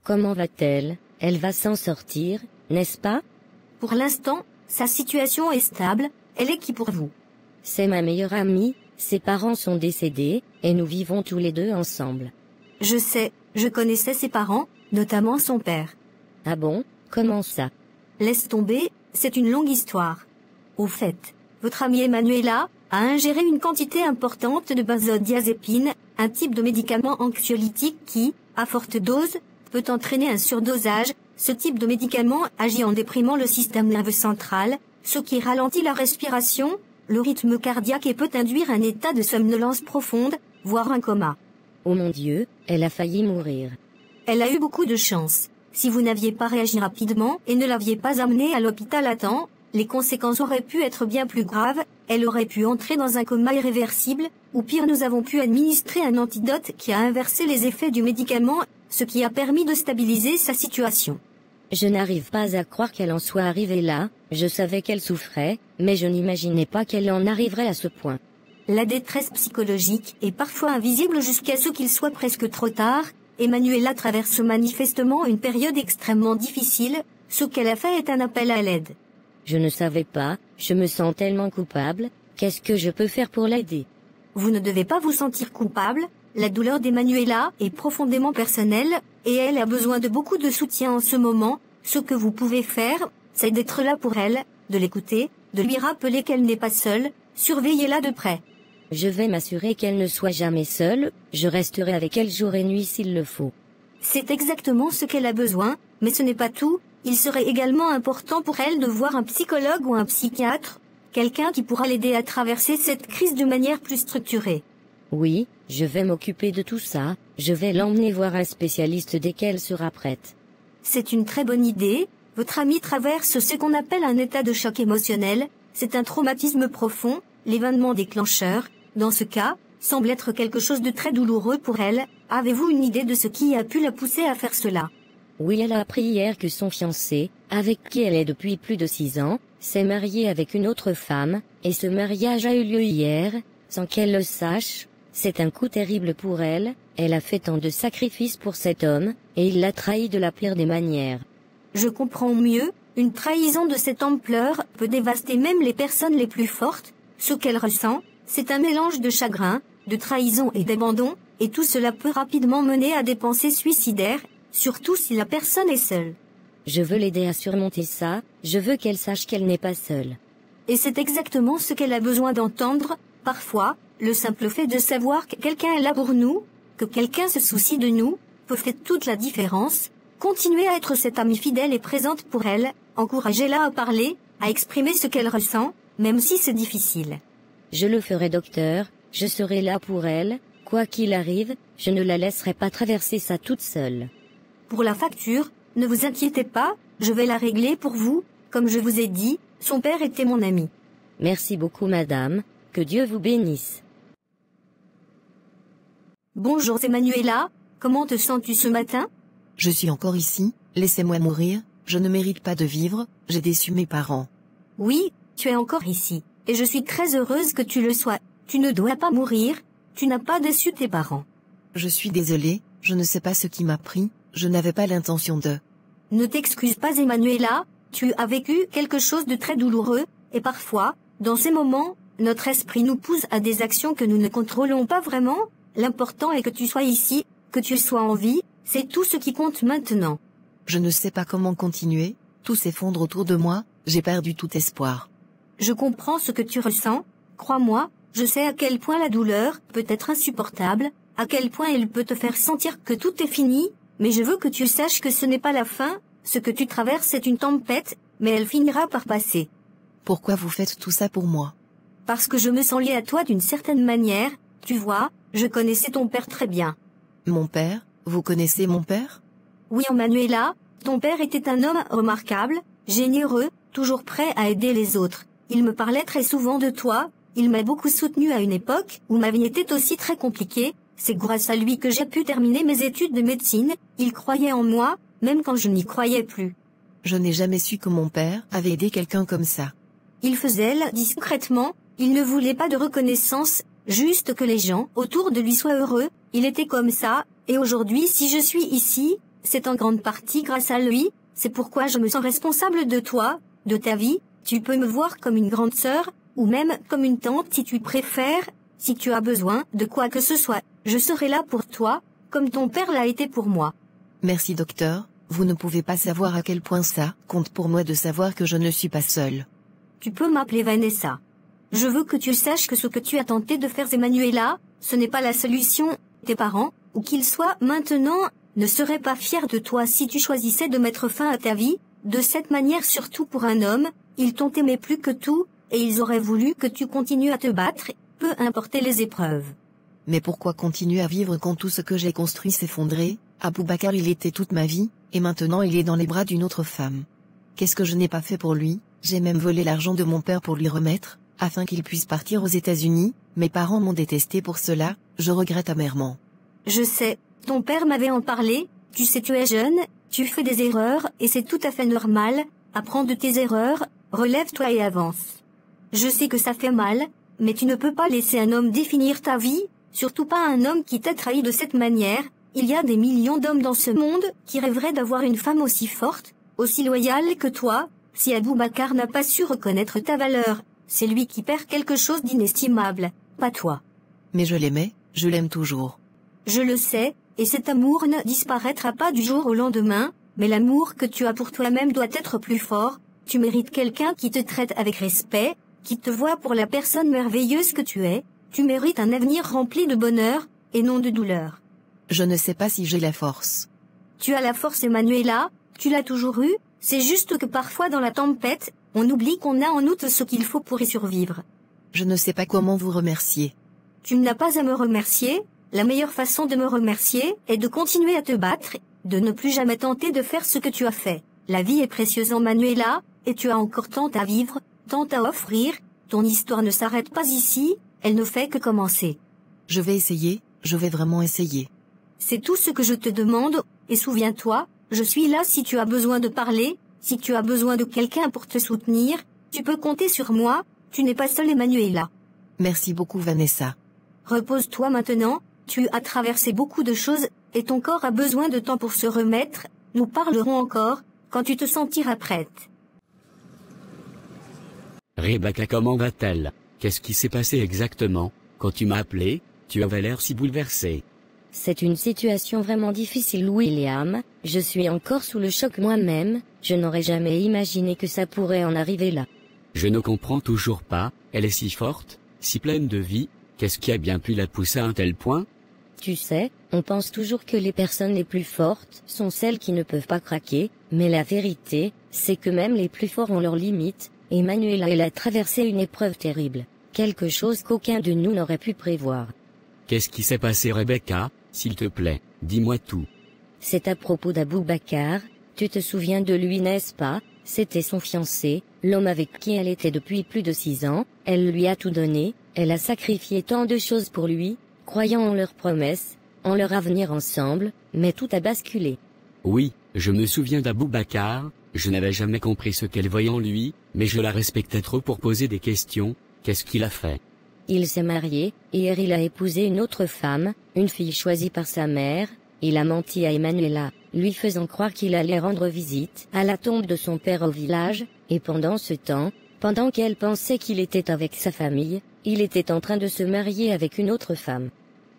Comment va-t-elle? Elle va s'en sortir, n'est-ce pas? Pour l'instant, sa situation est stable, elle est qui pour vous? C'est ma meilleure amie, ses parents sont décédés, et nous vivons tous les deux ensemble. Je sais, je connaissais ses parents, notamment son père. Ah bon? Comment ça? Laisse tomber, c'est une longue histoire. Au fait, votre amie Emanuela a ingéré une quantité importante de benzodiazépine, un type de médicament anxiolytique qui, à forte dose, peut entraîner un surdosage. Ce type de médicament agit en déprimant le système nerveux central, ce qui ralentit la respiration, le rythme cardiaque et peut induire un état de somnolence profonde, voire un coma. Oh mon Dieu, elle a failli mourir. Elle a eu beaucoup de chance. Si vous n'aviez pas réagi rapidement et ne l'aviez pas amenée à l'hôpital à temps, les conséquences auraient pu être bien plus graves, elle aurait pu entrer dans un coma irréversible, ou pire nous avons pu administrer un antidote qui a inversé les effets du médicament, ce qui a permis de stabiliser sa situation. Je n'arrive pas à croire qu'elle en soit arrivée là, je savais qu'elle souffrait, mais je n'imaginais pas qu'elle en arriverait à ce point. La détresse psychologique est parfois invisible jusqu'à ce qu'il soit presque trop tard. Emanuela traverse manifestement une période extrêmement difficile, ce qu'elle a fait est un appel à l'aide. Je ne savais pas, je me sens tellement coupable, qu'est-ce que je peux faire pour l'aider? Vous ne devez pas vous sentir coupable, la douleur d'Emanuela est profondément personnelle, et elle a besoin de beaucoup de soutien en ce moment. Ce que vous pouvez faire, c'est d'être là pour elle, de l'écouter, de lui rappeler qu'elle n'est pas seule, surveillez-la de près. Je vais m'assurer qu'elle ne soit jamais seule, je resterai avec elle jour et nuit s'il le faut. C'est exactement ce qu'elle a besoin, mais ce n'est pas tout, il serait également important pour elle de voir un psychologue ou un psychiatre, quelqu'un qui pourra l'aider à traverser cette crise de manière plus structurée. Oui, je vais m'occuper de tout ça, je vais l'emmener voir un spécialiste dès qu'elle sera prête. C'est une très bonne idée, votre amie traverse ce qu'on appelle un état de choc émotionnel, c'est un traumatisme profond, l'événement déclencheur, dans ce cas, semble être quelque chose de très douloureux pour elle. Avez-vous une idée de ce qui a pu la pousser à faire cela? Oui, elle a appris hier que son fiancé, avec qui elle est depuis plus de 6 ans, s'est marié avec une autre femme, et ce mariage a eu lieu hier, sans qu'elle le sache. C'est un coup terrible pour elle, elle a fait tant de sacrifices pour cet homme, et il l'a trahi de la pire des manières. Je comprends mieux, une trahison de cette ampleur peut dévaster même les personnes les plus fortes. Ce qu'elle ressent, c'est un mélange de chagrin, de trahison et d'abandon, et tout cela peut rapidement mener à des pensées suicidaires, surtout si la personne est seule. Je veux l'aider à surmonter ça, je veux qu'elle sache qu'elle n'est pas seule. Et c'est exactement ce qu'elle a besoin d'entendre. Parfois, le simple fait de savoir que quelqu'un est là pour nous, que quelqu'un se soucie de nous, peut faire toute la différence. Continuez à être cette amie fidèle et présente pour elle, encouragez-la à parler, à exprimer ce qu'elle ressent, même si c'est difficile. Je le ferai docteur, je serai là pour elle, quoi qu'il arrive, je ne la laisserai pas traverser ça toute seule. Pour la facture, ne vous inquiétez pas, je vais la régler pour vous, comme je vous ai dit, son père était mon ami. Merci beaucoup madame, que Dieu vous bénisse. Bonjour Emanuela, comment te sens-tu ce matin? Je suis encore ici, laissez-moi mourir, je ne mérite pas de vivre, j'ai déçu mes parents. Oui, tu es encore ici, et je suis très heureuse que tu le sois. Tu ne dois pas mourir, tu n'as pas déçu tes parents. Je suis désolée, je ne sais pas ce qui m'a pris, je n'avais pas l'intention de... Ne t'excuse pas Emanuela, tu as vécu quelque chose de très douloureux, et parfois, dans ces moments, notre esprit nous pousse à des actions que nous ne contrôlons pas vraiment. L'important est que tu sois ici, que tu sois en vie, c'est tout ce qui compte maintenant. Je ne sais pas comment continuer, tout s'effondre autour de moi, j'ai perdu tout espoir. Je comprends ce que tu ressens, crois-moi, je sais à quel point la douleur peut être insupportable, à quel point elle peut te faire sentir que tout est fini, mais je veux que tu saches que ce n'est pas la fin, ce que tu traverses est une tempête, mais elle finira par passer. Pourquoi vous faites tout ça pour moi? Parce que je me sens liée à toi d'une certaine manière, tu vois, je connaissais ton père très bien. Mon père? Vous connaissez mon père? Oui Emanuela, ton père était un homme remarquable, généreux, toujours prêt à aider les autres. Il me parlait très souvent de toi, il m'a beaucoup soutenu à une époque où ma vie était aussi très compliquée, c'est grâce à lui que j'ai pu terminer mes études de médecine, il croyait en moi, même quand je n'y croyais plus. Je n'ai jamais su que mon père avait aidé quelqu'un comme ça. Il faisait discrètement, il ne voulait pas de reconnaissance, juste que les gens autour de lui soient heureux, il était comme ça, et aujourd'hui si je suis ici, c'est en grande partie grâce à lui, c'est pourquoi je me sens responsable de toi, de ta vie, tu peux me voir comme une grande sœur, ou même comme une tante si tu préfères, si tu as besoin de quoi que ce soit, je serai là pour toi, comme ton père l'a été pour moi. Merci docteur, vous ne pouvez pas savoir à quel point ça compte pour moi de savoir que je ne suis pas seule. Tu peux m'appeler Vanessa. Je veux que tu saches que ce que tu as tenté de faire Emanuela, ce n'est pas la solution. Tes parents, où qu'ils soient maintenant, ne seraient pas fiers de toi si tu choisissais de mettre fin à ta vie, de cette manière surtout pour un homme, ils t'ont aimé plus que tout, et ils auraient voulu que tu continues à te battre, peu importe les épreuves. Mais pourquoi continuer à vivre quand tout ce que j'ai construit s'effondrait? Aboubacar il était toute ma vie, et maintenant il est dans les bras d'une autre femme. Qu'est-ce que je n'ai pas fait pour lui? J'ai même volé l'argent de mon père pour lui remettre, afin qu'il puisse partir aux États-Unis, mes parents m'ont détesté pour cela, je regrette amèrement. Je sais, ton père m'avait en parlé, tu sais tu es jeune, tu fais des erreurs et c'est tout à fait normal, apprends de tes erreurs, relève-toi et avance. Je sais que ça fait mal, mais tu ne peux pas laisser un homme définir ta vie, surtout pas un homme qui t'a trahi de cette manière, il y a des millions d'hommes dans ce monde qui rêveraient d'avoir une femme aussi forte, aussi loyale que toi, si Aboubacar n'a pas su reconnaître ta valeur, c'est lui qui perd quelque chose d'inestimable, pas toi. Mais je l'aimais, je l'aime toujours. Je le sais, et cet amour ne disparaîtra pas du jour au lendemain, mais l'amour que tu as pour toi-même doit être plus fort, tu mérites quelqu'un qui te traite avec respect, qui te voit pour la personne merveilleuse que tu es, tu mérites un avenir rempli de bonheur, et non de douleur. Je ne sais pas si j'ai la force. Tu as la force Emanuela, tu l'as toujours eue, c'est juste que parfois dans la tempête, on oublie qu'on a en nous ce qu'il faut pour y survivre. Je ne sais pas comment vous remercier. Tu n'as pas à me remercier, la meilleure façon de me remercier est de continuer à te battre, de ne plus jamais tenter de faire ce que tu as fait. La vie est précieuse Emanuela, et tu as encore tant à vivre, tant à offrir, ton histoire ne s'arrête pas ici, elle ne fait que commencer. Je vais essayer, je vais vraiment essayer. C'est tout ce que je te demande, et souviens-toi, je suis là si tu as besoin de parler, si tu as besoin de quelqu'un pour te soutenir, tu peux compter sur moi, tu n'es pas seule Emanuela. Merci beaucoup Vanessa. Repose-toi maintenant, tu as traversé beaucoup de choses, et ton corps a besoin de temps pour se remettre, nous parlerons encore, quand tu te sentiras prête. Rebecca, comment va-t-elle? Qu'est-ce qui s'est passé exactement? Quand tu m'as appelé, tu avais l'air si bouleversé. C'est une situation vraiment difficile William, je suis encore sous le choc moi-même, je n'aurais jamais imaginé que ça pourrait en arriver là. Je ne comprends toujours pas, elle est si forte, si pleine de vie, qu'est-ce qui a bien pu la pousser à un tel point? Tu sais, on pense toujours que les personnes les plus fortes sont celles qui ne peuvent pas craquer, mais la vérité, c'est que même les plus forts ont leurs limites, et Emanuela elle a traversé une épreuve terrible, quelque chose qu'aucun de nous n'aurait pu prévoir. Qu'est-ce qui s'est passé Rebecca, s'il te plaît, dis-moi tout. C'est à propos d'Aboubacar, tu te souviens de lui n'est-ce pas? C'était son fiancé, l'homme avec qui elle était depuis plus de 6 ans, elle lui a tout donné, elle a sacrifié tant de choses pour lui, croyant en leurs promesses, en leur avenir ensemble, mais tout a basculé. Oui, je me souviens d'Aboubacar, je n'avais jamais compris ce qu'elle voyait en lui, mais je la respectais trop pour poser des questions, qu'est-ce qu'il a fait? Il s'est marié, et hier il a épousé une autre femme, une fille choisie par sa mère, il a menti à Emanuela, lui faisant croire qu'il allait rendre visite à la tombe de son père au village, et pendant ce temps, pendant qu'elle pensait qu'il était avec sa famille, il était en train de se marier avec une autre femme.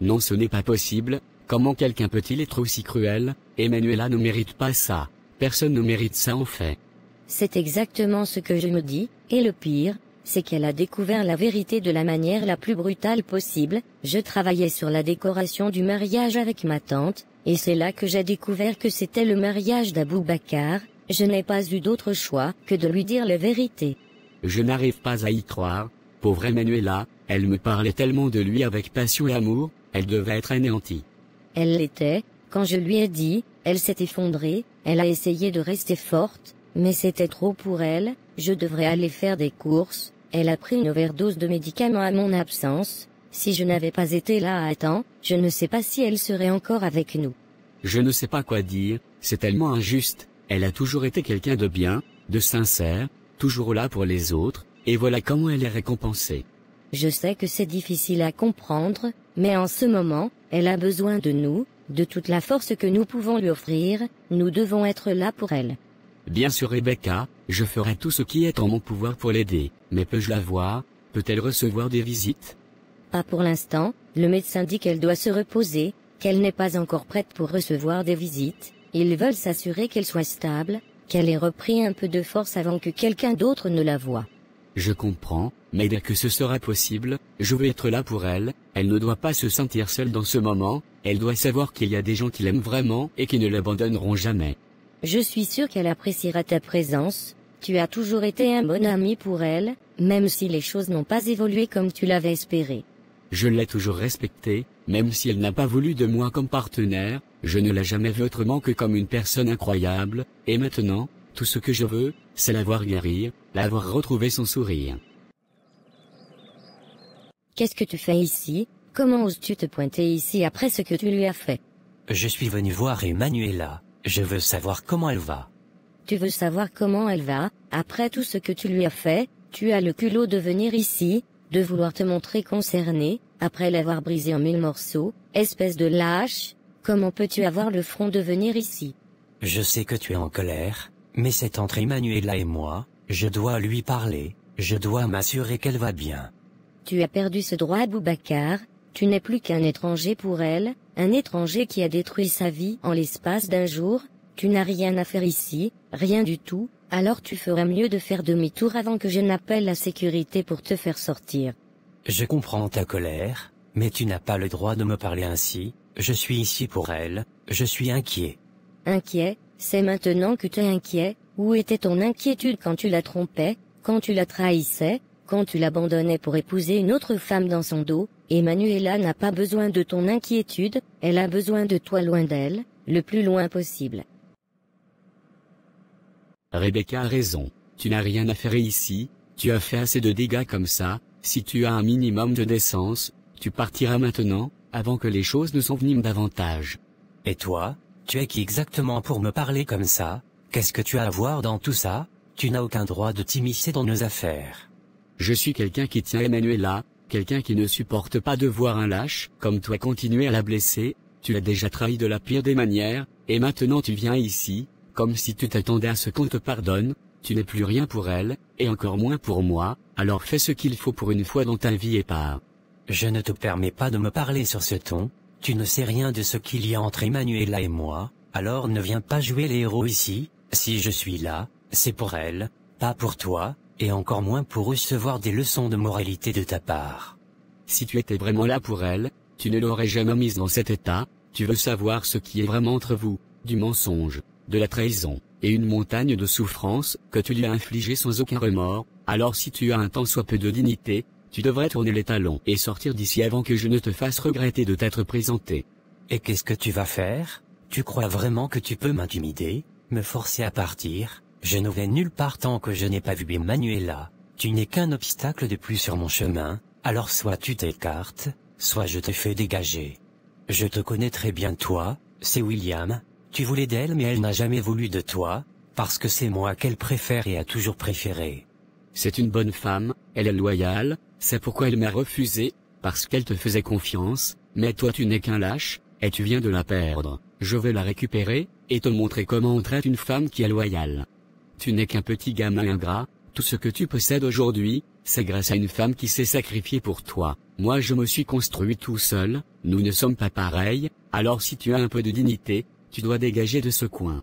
Non, ce n'est pas possible, comment quelqu'un peut-il être aussi cruel? Emanuela ne mérite pas ça, personne ne mérite ça en fait. C'est exactement ce que je me dis, et le pire, c'est qu'elle a découvert la vérité de la manière la plus brutale possible. Je travaillais sur la décoration du mariage avec ma tante, et c'est là que j'ai découvert que c'était le mariage d'Aboubacar. Je n'ai pas eu d'autre choix que de lui dire la vérité. Je n'arrive pas à y croire, pauvre Emanuela, elle me parlait tellement de lui avec passion et amour, elle devait être anéantie. Elle l'était, quand je lui ai dit, elle s'est effondrée, elle a essayé de rester forte, mais c'était trop pour elle, je devrais aller faire des courses. Elle a pris une overdose de médicaments à mon absence, si je n'avais pas été là à temps, je ne sais pas si elle serait encore avec nous. Je ne sais pas quoi dire, c'est tellement injuste, elle a toujours été quelqu'un de bien, de sincère, toujours là pour les autres, et voilà comment elle est récompensée. Je sais que c'est difficile à comprendre, mais en ce moment, elle a besoin de nous, De toute la force que nous pouvons lui offrir, nous devons être là pour elle. Bien sûr Rebecca, je ferai tout ce qui est en mon pouvoir pour l'aider, mais peux-je la voir? Peut-elle recevoir des visites? Pas pour l'instant, le médecin dit qu'elle doit se reposer, qu'elle n'est pas encore prête pour recevoir des visites. Ils veulent s'assurer qu'elle soit stable, qu'elle ait repris un peu de force avant que quelqu'un d'autre ne la voie. Je comprends, mais dès que ce sera possible, je veux être là pour elle. Elle ne doit pas se sentir seule dans ce moment, elle doit savoir qu'il y a des gens qui l'aiment vraiment et qui ne l'abandonneront jamais. Je suis sûr qu'elle appréciera ta présence. Tu as toujours été un bon ami pour elle, même si les choses n'ont pas évolué comme tu l'avais espéré. Je l'ai toujours respectée, même si elle n'a pas voulu de moi comme partenaire, je ne l'ai jamais vue autrement que comme une personne incroyable, et maintenant, tout ce que je veux, c'est la voir guérir, la voir retrouver son sourire. Qu'est-ce que tu fais ici? Comment oses-tu te pointer ici après ce que tu lui as fait? Je suis venu voir Emanuela, je veux savoir comment elle va. Tu veux savoir comment elle va? Après tout ce que tu lui as fait, tu as le culot de venir ici, de vouloir te montrer concerné, après l'avoir brisé en 1000 morceaux, espèce de lâche. Comment peux-tu avoir le front de venir ici? Je sais que tu es en colère, mais c'est entre Emanuela et moi, je dois lui parler, je dois m'assurer qu'elle va bien. Tu as perdu ce droit à Boubacar, tu n'es plus qu'un étranger pour elle, un étranger qui a détruit sa vie en l'espace d'un jour, tu n'as rien à faire ici, rien du tout, alors tu ferais mieux de faire demi-tour avant que je n'appelle la sécurité pour te faire sortir. Je comprends ta colère, mais tu n'as pas le droit de me parler ainsi, je suis ici pour elle, je suis inquiet. Inquiet? C'est maintenant que tu es inquiet? Où était ton inquiétude quand tu la trompais, quand tu la trahissais, quand tu l'abandonnais pour épouser une autre femme dans son dos? Emanuela n'a pas besoin de ton inquiétude, elle a besoin de toi loin d'elle, le plus loin possible. Rebecca a raison, tu n'as rien à faire ici, tu as fait assez de dégâts comme ça, si tu as un minimum de décence, tu partiras maintenant, avant que les choses ne s'enveniment davantage. Et toi, tu es qui exactement pour me parler comme ça? Qu'est-ce que tu as à voir dans tout ça? Tu n'as aucun droit de t'immiscer dans nos affaires. Je suis quelqu'un qui tient Emanuela, quelqu'un qui ne supporte pas de voir un lâche, comme toi continuer à la blesser, tu l'as déjà trahi de la pire des manières, et maintenant tu viens ici, comme si tu t'attendais à ce qu'on te pardonne, tu n'es plus rien pour elle, et encore moins pour moi, alors fais ce qu'il faut pour une fois dans ta vie et pars. Je ne te permets pas de me parler sur ce ton, tu ne sais rien de ce qu'il y a entre Emanuela et moi, alors ne viens pas jouer les héros ici, si je suis là, c'est pour elle, pas pour toi, et encore moins pour recevoir des leçons de moralité de ta part. Si tu étais vraiment là pour elle, tu ne l'aurais jamais mise dans cet état, tu veux savoir ce qui est vraiment entre vous, du mensonge, de la trahison, et une montagne de souffrance que tu lui as infligée sans aucun remords, alors si tu as un tant soit peu de dignité, tu devrais tourner les talons et sortir d'ici avant que je ne te fasse regretter de t'être présenté. Et qu'est-ce que tu vas faire? Tu crois vraiment que tu peux m'intimider, me forcer à partir? Je ne vais nulle part tant que je n'ai pas vu Emanuela, tu n'es qu'un obstacle de plus sur mon chemin, alors soit tu t'écartes, soit je te fais dégager. Je te connais très bien toi, c'est William, tu voulais d'elle mais elle n'a jamais voulu de toi, parce que c'est moi qu'elle préfère et a toujours préféré. C'est une bonne femme, elle est loyale, c'est pourquoi elle m'a refusé, parce qu'elle te faisait confiance, mais toi tu n'es qu'un lâche, et tu viens de la perdre. Je vais la récupérer, et te montrer comment on traite une femme qui est loyale. Tu n'es qu'un petit gamin ingrat, tout ce que tu possèdes aujourd'hui, c'est grâce à une femme qui s'est sacrifiée pour toi. Moi je me suis construit tout seul, nous ne sommes pas pareils, alors si tu as un peu de dignité, tu dois dégager de ce coin.